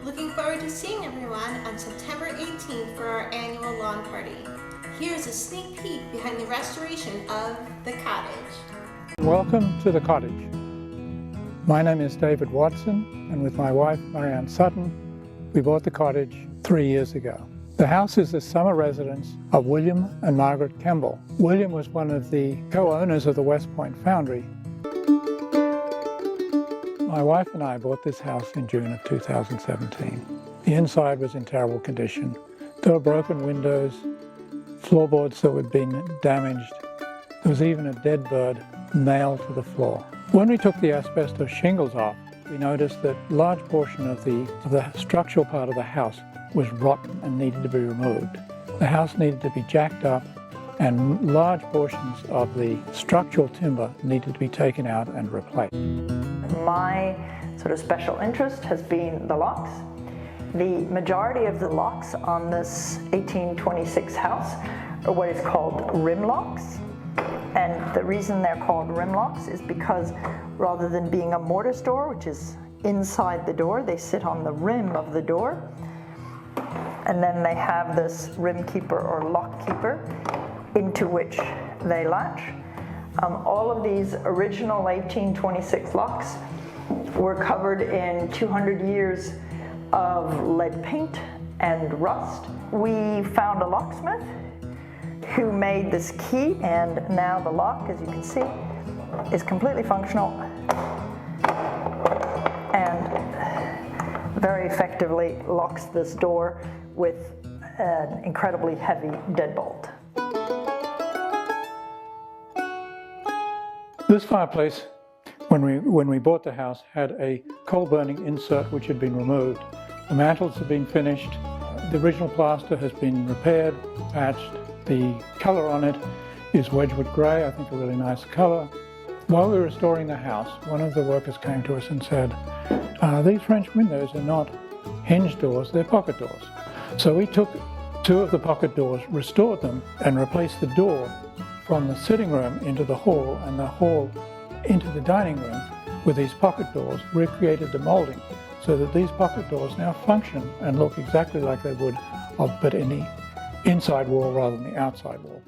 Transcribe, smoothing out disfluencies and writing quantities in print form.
Looking forward to seeing everyone on September 18th for our annual lawn party. Here's a sneak peek behind the restoration of the cottage. Welcome to the cottage. My name is David Watson, and with my wife Marianne Sutton, we bought the cottage 3 years ago. The house is the summer residence of William and Margaret Kemble. William was one of the co-owners of the West Point Foundry. My wife and I bought this house in June of 2017. The inside was in terrible condition. There were broken windows, floorboards that had been damaged. There was even a dead bird nailed to the floor. When we took the asbestos shingles off, we noticed that a large portion of the structural part of the house was rotten and needed to be removed. The house needed to be jacked up, and large portions of the structural timber needed to be taken out and replaced. My sort of special interest has been the locks. The majority of the locks on this 1826 house are what is called rim locks. And the reason they're called rim locks is because rather than being a mortise door, which is inside the door, they sit on the rim of the door. And then they have this rim keeper or lock keeper into which they latch. All of these original 1826 locks were covered in 200 years of lead paint and rust. We found a locksmith who made this key, and now the lock, as you can see, is completely functional and very effectively locks this door with an incredibly heavy deadbolt. This fireplace, when we bought the house, had a coal-burning insert which had been removed. The mantels have been finished. The original plaster has been repaired, patched. The colour on it is Wedgwood grey, I think a really nice colour. While we were restoring the house, one of the workers came to us and said, these French windows are not hinge doors, they're pocket doors. So we took 2 of the pocket doors, restored them, and replaced the door from the sitting room into the hall and the hall into the dining room with these pocket doors, recreated the moulding so that these pocket doors now function and look exactly like they would of but any inside wall rather than the outside wall.